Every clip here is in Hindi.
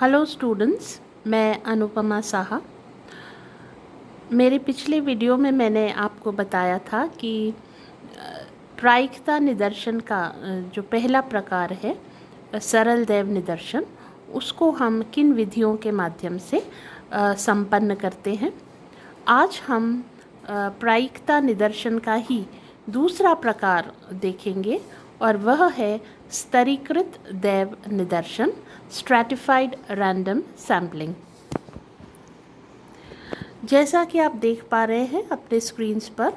हेलो स्टूडेंट्स, मैं अनुपमा साहा। मेरे पिछले वीडियो में मैंने आपको बताया था कि प्रायिकता निदर्शन का जो पहला प्रकार है सरल दैव निदर्शन, उसको हम किन विधियों के माध्यम से संपन्न करते हैं। आज हम प्रायिकता निदर्शन का ही दूसरा प्रकार देखेंगे और वह है स्तरीकृत दैव निदर्शन, स्ट्रैटिफाइड रैंडम सैम्पलिंग। जैसा कि आप देख पा रहे हैं अपने स्क्रीन्स पर,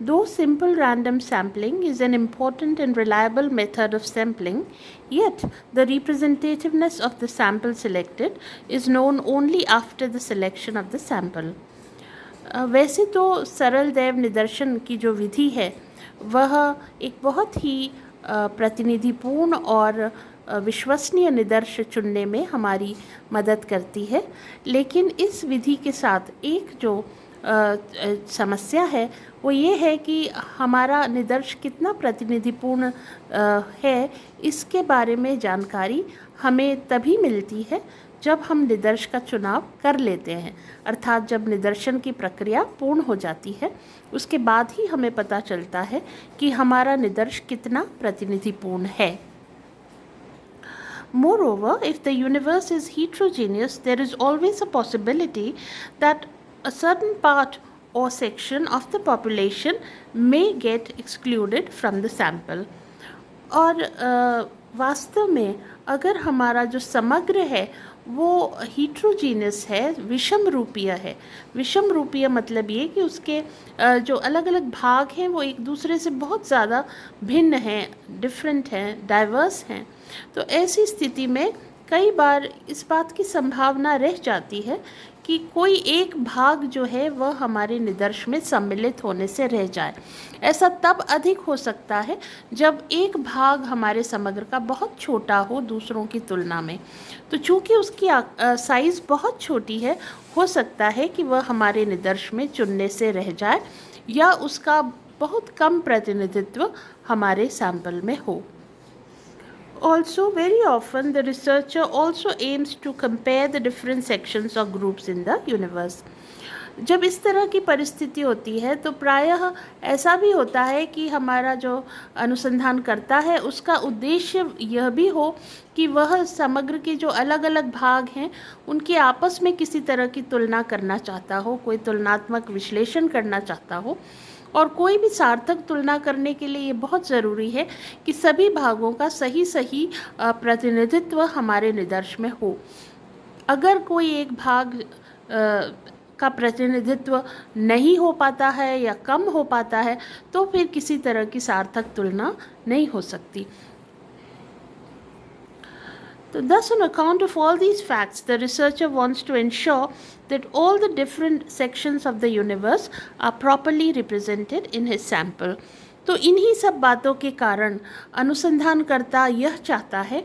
though simple random sampling is an important and reliable method of sampling, yet the representativeness of the sample selected is known only after the selection of the sample. वैसे तो सरल दैव निदर्शन की जो विधि है वह एक बहुत ही प्रतिनिधिपूर्ण और विश्वसनीय निदर्श चुनने में हमारी मदद करती है, लेकिन इस विधि के साथ एक जो समस्या है वो ये है कि हमारा निदर्श कितना प्रतिनिधिपूर्ण है, इसके बारे में जानकारी हमें तभी मिलती है जब हम निदर्श का चुनाव कर लेते हैं, अर्थात जब निदर्शन की प्रक्रिया पूर्ण हो जाती है उसके बाद ही हमें पता चलता है कि हमारा निदर्श कितना प्रतिनिधिपूर्ण है। Moreover, if the universe is heterogeneous, there is always a possibility that a certain part or section of the population may get excluded from the sample. और वास्तव में अगर हमारा जो समग्र है वो हीट्रोजीनियस है, विषम रूपीय है। विषम रूपीय मतलब ये कि उसके जो अलग अलग भाग हैं वो एक दूसरे से बहुत ज़्यादा भिन्न हैं, डिफरेंट हैं, डाइवर्स हैं। तो ऐसी स्थिति में कई बार इस बात की संभावना रह जाती है कि कोई एक भाग जो है वह हमारे निदर्श में सम्मिलित होने से रह जाए। ऐसा तब अधिक हो सकता है जब एक भाग हमारे समग्र का बहुत छोटा हो दूसरों की तुलना में। तो चूँकि उसकी साइज़ बहुत छोटी है, हो सकता है कि वह हमारे निदर्श में चुनने से रह जाए या उसका बहुत कम प्रतिनिधित्व हमारे सैंपल में हो। Also, very often the researcher also aims to compare the different sections or groups in the universe. जब इस तरह की परिस्थिति होती है तो प्रायः ऐसा भी होता है कि हमारा जो अनुसंधान करता है उसका उद्देश्य यह भी हो कि वह समग्र के जो अलग अलग भाग हैं उनकी आपस में किसी तरह की तुलना करना चाहता हो, कोई तुलनात्मक विश्लेषण करना चाहता हो। और कोई भी सार्थक तुलना करने के लिए ये बहुत ज़रूरी है कि सभी भागों का सही सही प्रतिनिधित्व हमारे निदर्श में हो। अगर कोई एक भाग का प्रतिनिधित्व नहीं हो पाता है या कम हो पाता है तो फिर किसी तरह की सार्थक तुलना नहीं हो सकती। So thus, on account of all these facts, the researcher wants to ensure that all the different sections of the universe are properly represented in his sample. तो इन्हीं सब बातों के कारण अनुसंधानकर्ता यह चाहता है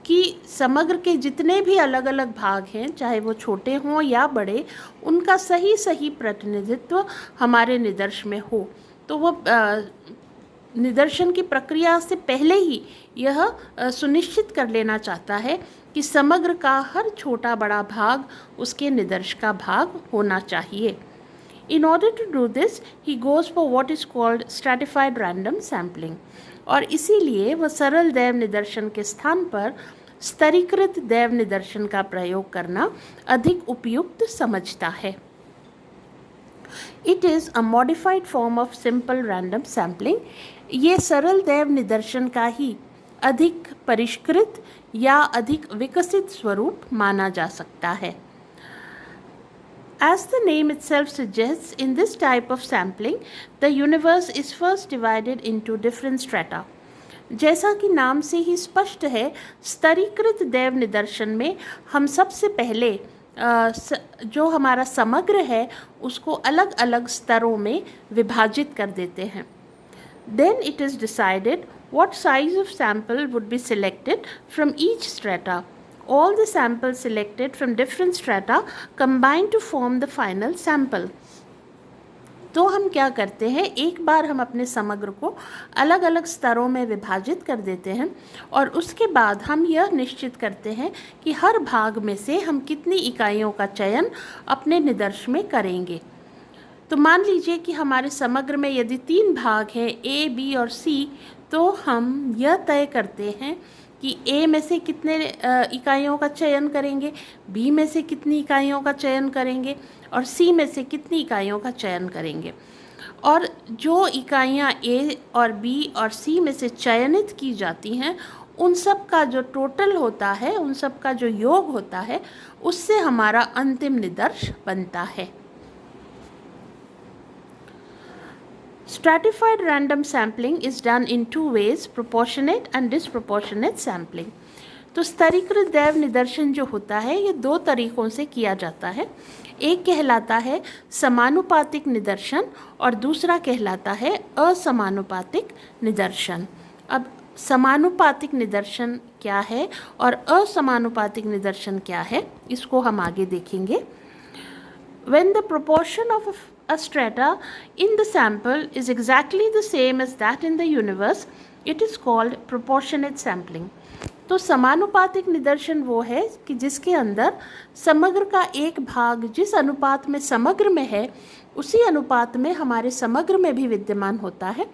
कि समग्र के जितने भी अलग अलग भाग हैं, चाहे वो छोटे हों या बड़े, उनका सही सही प्रतिनिधित्व हमारे निदर्श में हो। तो वो निदर्शन की प्रक्रिया से पहले ही यह सुनिश्चित कर लेना चाहता है कि समग्र का हर छोटा बड़ा भाग उसके निदर्श का भाग होना चाहिए। In order to do this, he goes for what is called stratified random sampling. और इसीलिए वह सरल दैव निदर्शन के स्थान पर स्तरीकृत दैव निदर्शन का प्रयोग करना अधिक उपयुक्त समझता है। It is a modified form of simple random sampling. ये सरल दैव निदर्शन का ही अधिक परिष्कृत या अधिक विकसित स्वरूप माना जा सकता है। As the name itself suggests, in this type of sampling, the universe is first divided into different strata. जैसा कि नाम से ही स्पष्ट है, स्तरीकृत दैव निदर्शन में हम सबसे पहले जो हमारा समग्र है उसको अलग अलग स्तरों में विभाजित कर देते हैं। Then it is decided what size of sample would be selected from each strata. All the samples selected from different strata combine to form the final sample. तो हम क्या करते हैं, एक बार हम अपने समग्र को अलग अलग स्तरों में विभाजित कर देते हैं और उसके बाद हम यह निश्चित करते हैं कि हर भाग में से हम कितनी इकाइयों का चयन अपने निदर्श में करेंगे। तो मान लीजिए कि हमारे समग्र में यदि 3 भाग हैं, ए, बी और सी, तो हम यह तय करते हैं कि ए में से कितने इकाइयों का चयन करेंगे, बी में से कितनी इकाइयों का चयन करेंगे और सी में से कितनी इकाइयों का चयन करेंगे। और जो इकाइयाँ ए और बी और सी में से चयनित की जाती हैं, उन सब का जो टोटल होता है, उन सब का जो योग होता है, उससे हमारा अंतिम निदर्श बनता है। Stratified random sampling is done in 2 ways, proportionate and disproportionate sampling. तो स्तरीकृत दैव निदर्शन जो होता है ये 2 तरीकों से किया जाता है। एक कहलाता है समानुपातिक निदर्शन और दूसरा कहलाता है असमानुपातिक निदर्शन। अब समानुपातिक निदर्शन क्या है और असमानुपातिक निदर्शन क्या है, इसको हम आगे देखेंगे। When the proportion of a strata in the sample is exactly the same as that in the universe, it is called proportionate sampling. तो समानुपातिक निदर्शन वो है कि जिसके अंदर समग्र का एक भाग जिस अनुपात में समग्र में है, उसी अनुपात में हमारे समग्र में भी विद्यमान होता है,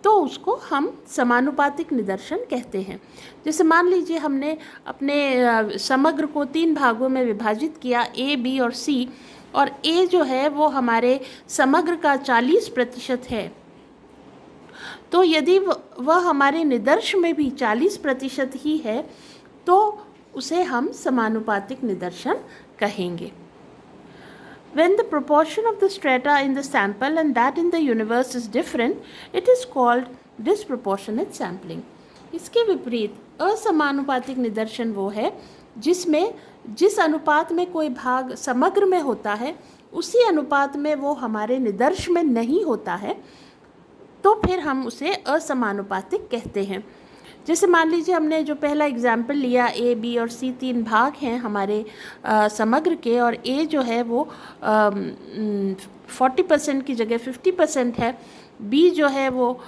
तो उसको हम समानुपातिक निदर्शन कहते हैं। जैसे मान लीजिए हमने अपने समग्र को 3 भागों में विभाजित किया, ए, बी और सी, और ए जो है वो हमारे समग्र का 40% है, तो यदि वह हमारे निदर्श में भी 40% ही है, तो उसे हम समानुपातिक निदर्शन कहेंगे। When the proportion of the strata in the sample and that in the universe is different, it is called disproportionate sampling. इसके विपरीत असमानुपातिक निदर्शन वो है जिसमें जिस अनुपात में कोई भाग समग्र में होता है, उसी अनुपात में वो हमारे निदर्श में नहीं होता है, तो फिर हम उसे असमानुपातिक कहते हैं। जैसे मान लीजिए हमने जो पहला एग्जाम्पल लिया, ए, बी और सी 3 भाग हैं हमारे समग्र के, और ए जो है वो 40% की जगह 50% है, बी जो है वो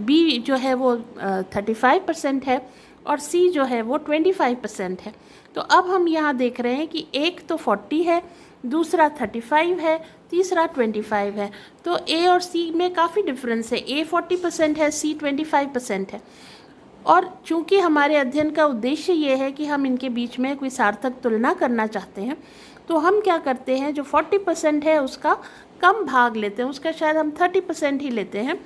35% है और सी जो है वो 25% है। तो अब हम यहाँ देख रहे हैं कि एक तो 40 है, दूसरा 35 है, तीसरा 25 है। तो ए और सी में काफ़ी डिफरेंस है, ए 40% है, सी 25% है। और चूंकि हमारे अध्ययन का उद्देश्य ये है कि हम इनके बीच में कोई सार्थक तुलना करना चाहते हैं, तो हम क्या करते हैं, जो 40% है उसका कम भाग लेते हैं, उसका शायद हम 30% ही लेते हैं,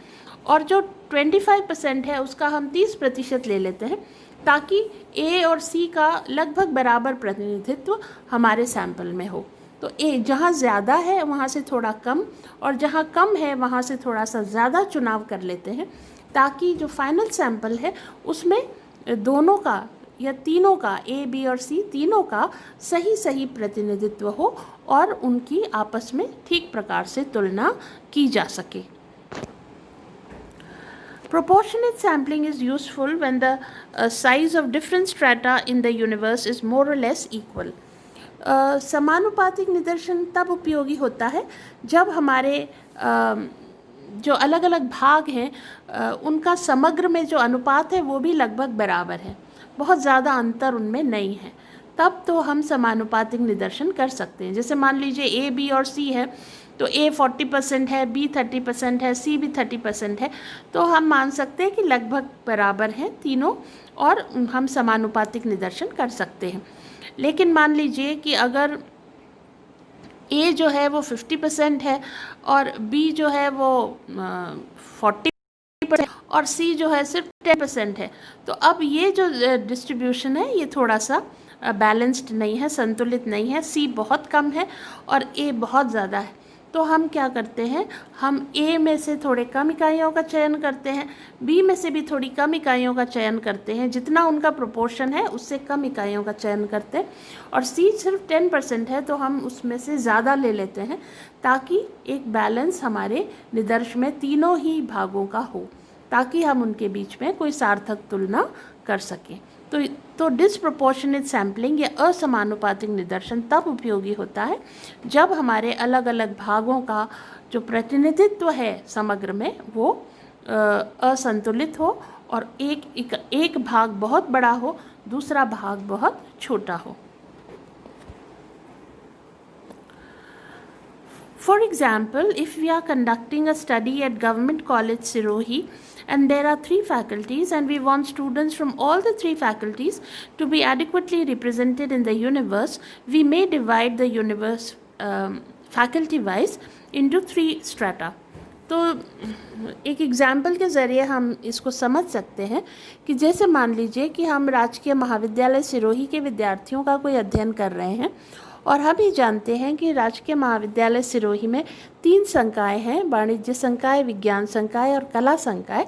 और जो 25% है उसका हम 30% ले लेते हैं, ताकि ए और सी का लगभग बराबर प्रतिनिधित्व हमारे सैंपल में हो। तो ए जहाँ ज़्यादा है वहाँ से थोड़ा कम, और जहाँ कम है वहाँ से थोड़ा सा ज़्यादा चुनाव कर लेते हैं, ताकि जो फाइनल सैंपल है उसमें दोनों का या तीनों का, ए, बी और सी तीनों का सही प्रतिनिधित्व हो और उनकी आपस में ठीक प्रकार से तुलना की जा सके। Proportionate sampling is useful when the size of different strata in the universe is more or less equal. समानुपातिक निदर्शन तब उपयोगी होता है जब हमारे जो अलग अलग भाग हैं उनका समग्र में जो अनुपात है वो भी लगभग बराबर है, बहुत ज़्यादा अंतर उनमें नहीं है, तब तो हम समानुपातिक निदर्शन कर सकते हैं। जैसे मान लीजिए ए, बी और सी है, तो ए 40% है, बी 30% है, सी भी 30% है, तो हम मान सकते हैं कि लगभग बराबर हैं तीनों, और हम समानुपातिक निदर्शन कर सकते हैं। लेकिन मान लीजिए कि अगर ए जो है वो 50% है और बी जो है वो 40% और सी जो है सिर्फ 10% है, तो अब ये जो डिस्ट्रीब्यूशन है ये थोड़ा सा बैलेंस्ड नहीं है, संतुलित नहीं है। सी बहुत कम है और ए बहुत ज़्यादा है, तो हम क्या करते हैं, हम ए में से थोड़े कम इकाइयों का चयन करते हैं, बी में से भी थोड़ी कम इकाइयों का चयन करते हैं, जितना उनका प्रोपोर्शन है उससे कम इकाइयों का चयन करते हैं, और सी सिर्फ 10% है तो हम उसमें से ज़्यादा ले लेते हैं, ताकि एक बैलेंस हमारे निदर्श में तीनों ही भागों का हो, ताकि हम उनके बीच में कोई सार्थक तुलना कर सकें। तो डिसप्रोपोर्शनेट सैम्पलिंग या असमानुपातिक निदर्शन तब उपयोगी होता है जब हमारे अलग अलग भागों का जो प्रतिनिधित्व है समग्र में वो असंतुलित हो और एक भाग बहुत बड़ा हो, दूसरा भाग बहुत छोटा हो। For example, if we are conducting a study at Government College Sirohi and there are 3 faculties and we want students from all the 3 faculties to be adequately represented in the universe, we may divide the universe faculty wise into 3 strata. तो एक एग्जाम्पल के ज़रिए हम इसको समझ सकते हैं कि जैसे मान लीजिए कि हम राजकीय महाविद्यालय सिरोही के विद्यार्थियों का कोई अध्ययन कर रहे हैं और हम ही जानते हैं कि राजकीय महाविद्यालय सिरोही में 3 संकाय हैं, वाणिज्य संकाय, विज्ञान संकाय और कला संकाय।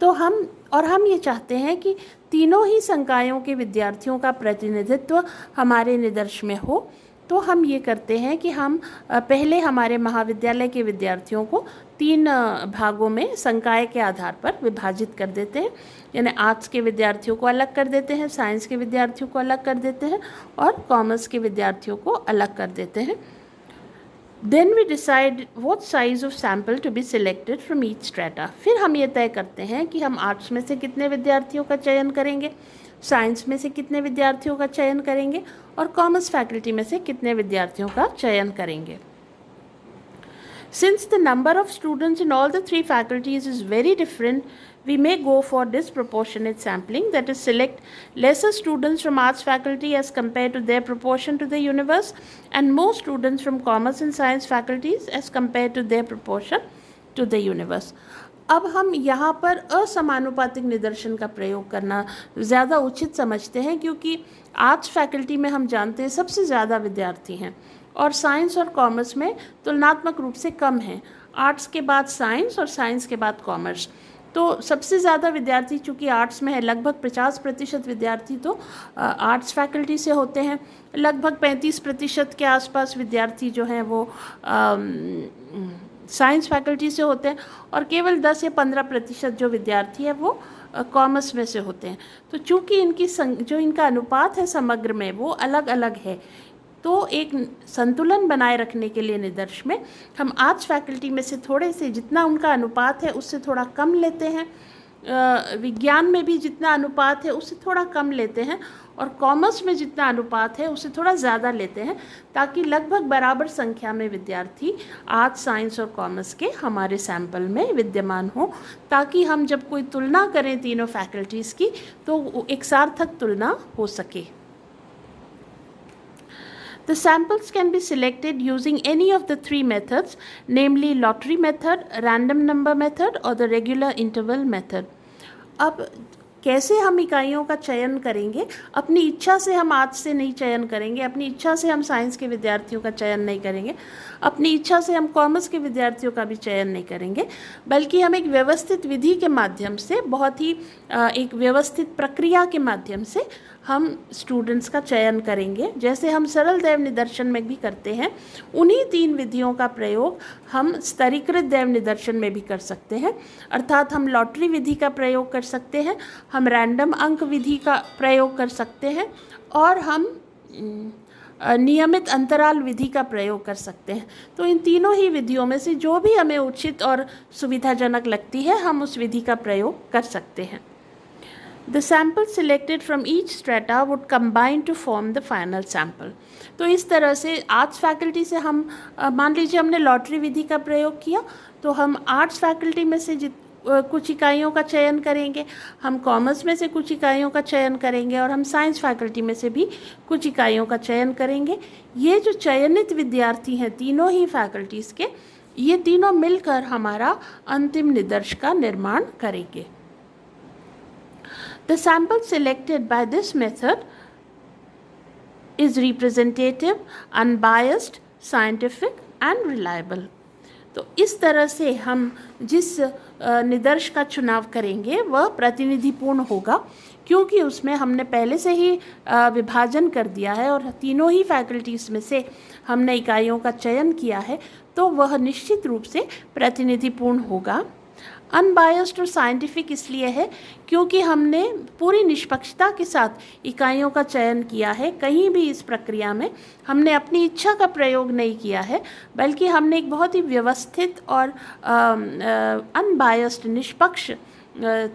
तो हम ये चाहते हैं कि तीनों ही संकायों के विद्यार्थियों का प्रतिनिधित्व हमारे निदर्श में हो। तो हम ये करते हैं कि हम पहले हमारे महाविद्यालय के विद्यार्थियों को 3 भागों में संकाय के आधार पर विभाजित कर देते हैं, यानी आर्ट्स के विद्यार्थियों को अलग कर देते हैं, साइंस के विद्यार्थियों को अलग कर देते हैं और कॉमर्स के विद्यार्थियों को अलग कर देते हैं। Then we decide what size of sample to be selected from each strata. फिर हम ये तय करते हैं कि हम आर्ट्स में से कितने विद्यार्थियों का चयन करेंगे, साइंस में से कितने विद्यार्थियों का चयन करेंगे और कॉमर्स फैकल्टी में से कितने विद्यार्थियों का चयन करेंगे। Since the number of students in all the 3 faculties is very different, we may go for disproportionate sampling, that is select lesser students from arts faculty as compared to their proportion to the universe and more students from commerce and science faculties as compared to their proportion to the universe. अब हम यहाँ पर असमानुपातिक निदर्शन का प्रयोग करना ज़्यादा उचित समझते हैं क्योंकि आर्ट्स फैकल्टी में हम जानते हैं सबसे ज़्यादा विद्यार्थी हैं और साइंस और कॉमर्स में तुलनात्मक रूप से कम हैं। आर्ट्स के बाद साइंस और साइंस के बाद कॉमर्स। तो सबसे ज़्यादा विद्यार्थी चूँकि आर्ट्स में है, लगभग 50% विद्यार्थी तो आर्ट्स फैकल्टी से होते हैं, लगभग 35% के आसपास विद्यार्थी जो हैं वो साइंस फैकल्टी से होते हैं और केवल 10 या 15% जो विद्यार्थी है वो कॉमर्स में से होते हैं। तो चूँकि इनका अनुपात है समग्र में वो अलग अलग है, तो एक संतुलन बनाए रखने के लिए निदर्श में हम आर्ट्स फैकल्टी में से थोड़े से जितना उनका अनुपात है उससे थोड़ा कम लेते हैं, विज्ञान में भी जितना अनुपात है उससे थोड़ा कम लेते हैं और कॉमर्स में जितना अनुपात है उससे थोड़ा ज़्यादा लेते हैं ताकि लगभग बराबर संख्या में विद्यार्थी आर्ट्स, साइंस और कॉमर्स के हमारे सैंपल में विद्यमान हो, ताकि हम जब कोई तुलना करें तीनों फैकल्टीज़ की तो एक सार्थक तुलना हो सके। The samples can be selected using any of the 3 methods, namely lottery method, random number method or the regular interval method. अब कैसे हम इकाइयों का चयन करेंगे? अपनी इच्छा से हम आर्ट्स से नहीं चयन करेंगे, अपनी इच्छा से हम साइंस के विद्यार्थियों का चयन नहीं करेंगे, अपनी इच्छा से हम कॉमर्स के विद्यार्थियों का भी चयन नहीं करेंगे, बल्कि हम एक व्यवस्थित विधि के माध्यम से, बहुत ही एक व्यवस्थित प्रक्रिया के माध्यम से हम स्टूडेंट्स का चयन करेंगे। जैसे हम सरल दैव निदर्शन में भी करते हैं, उन्हीं 3 विधियों का प्रयोग हम स्तरीकृत दैव निदर्शन में भी कर सकते हैं। अर्थात हम लॉटरी विधि का प्रयोग कर सकते हैं, हम रैंडम अंक विधि का प्रयोग कर सकते हैं और हम नियमित अंतराल विधि का प्रयोग कर सकते हैं। तो इन तीनों ही विधियों में से जो भी हमें उचित और सुविधाजनक लगती है हम उस विधि का प्रयोग कर सकते हैं। The sample selected from each strata would combine to form the final sample. तो इस तरह से आर्ट्स फैकल्टी से हम मान लीजिए हमने लॉटरी विधि का प्रयोग किया तो हम आर्ट्स फैकल्टी में से कुछ इकाइयों का चयन करेंगे, हम कॉमर्स में से कुछ इकाइयों का चयन करेंगे और हम साइंस फैकल्टी में से भी कुछ इकाइयों का चयन करेंगे। ये जो चयनित विद्यार्थी हैं तीनों ही फैकल्टीज़ के, ये तीनों मिलकर हमारा अंतिम निदर्श का निर्माण करेंगे। The sample selected by this method is representative, unbiased, scientific and reliable. तो इस तरह से हम जिस निदर्श का चुनाव करेंगे वह प्रतिनिधिपूर्ण होगा, क्योंकि उसमें हमने पहले से ही विभाजन कर दिया है और तीनों ही फैकल्टीज़ में से हमने इकाइयों का चयन किया है, तो वह निश्चित रूप से प्रतिनिधिपूर्ण होगा। अनबायस्ड और साइंटिफिक इसलिए है क्योंकि हमने पूरी निष्पक्षता के साथ इकाइयों का चयन किया है। कहीं भी इस प्रक्रिया में हमने अपनी इच्छा का प्रयोग नहीं किया है, बल्कि हमने एक बहुत ही व्यवस्थित और अनबायस्ड निष्पक्ष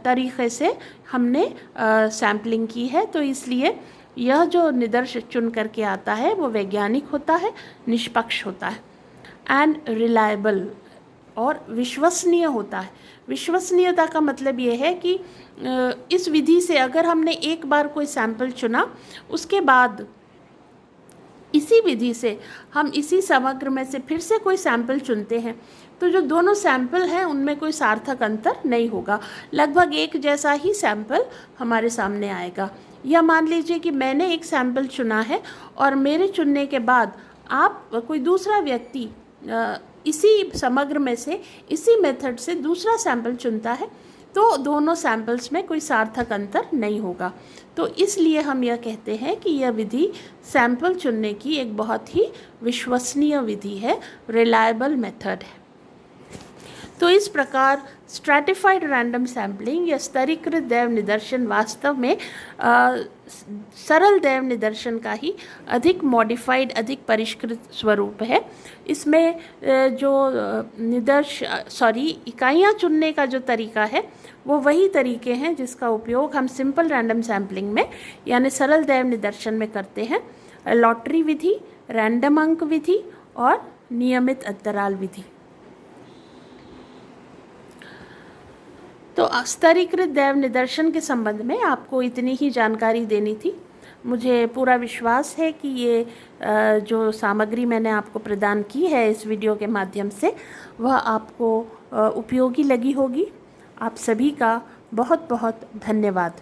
तरीक़े से हमने सैम्पलिंग की है। तो इसलिए यह जो निदर्श चुन करके आता है वो वैज्ञानिक होता है, निष्पक्ष होता है एंड रिलायबल और विश्वसनीय होता है। विश्वसनीयता का मतलब ये है कि इस विधि से अगर हमने एक बार कोई सैंपल चुना, उसके बाद इसी विधि से हम इसी समग्र में से फिर से कोई सैंपल चुनते हैं, तो जो दोनों सैंपल हैं उनमें कोई सार्थक अंतर नहीं होगा, लगभग एक जैसा ही सैंपल हमारे सामने आएगा। या मान लीजिए कि मैंने एक सैंपल चुना है और मेरे चुनने के बाद आप कोई दूसरा व्यक्ति इसी समग्र में से इसी मेथड से दूसरा सैंपल चुनता है, तो दोनों सैंपल्स में कोई सार्थक अंतर नहीं होगा। तो इसलिए हम यह कहते हैं कि यह विधि सैंपल चुनने की एक बहुत ही विश्वसनीय विधि है, रिलायबल मेथड है। तो इस प्रकार स्ट्रैटिफाइड रैंडम सैम्पलिंग या स्तरीकृत दैव निदर्शन वास्तव में सरल दैव निदर्शन का ही अधिक मॉडिफाइड, अधिक परिष्कृत स्वरूप है। इसमें जो इकाइयाँ चुनने का जो तरीका है वो वही तरीके हैं जिसका उपयोग हम सिंपल रैंडम सैम्पलिंग में यानी सरल दैव निदर्शन में करते हैं। लॉटरी विधि, रैंडम अंक विधि और नियमित अंतराल विधि। तो स्तरीकृत दैव निदर्शन के संबंध में आपको इतनी ही जानकारी देनी थी। मुझे पूरा विश्वास है कि ये जो सामग्री मैंने आपको प्रदान की है इस वीडियो के माध्यम से, वह आपको उपयोगी लगी होगी। आप सभी का बहुत बहुत धन्यवाद।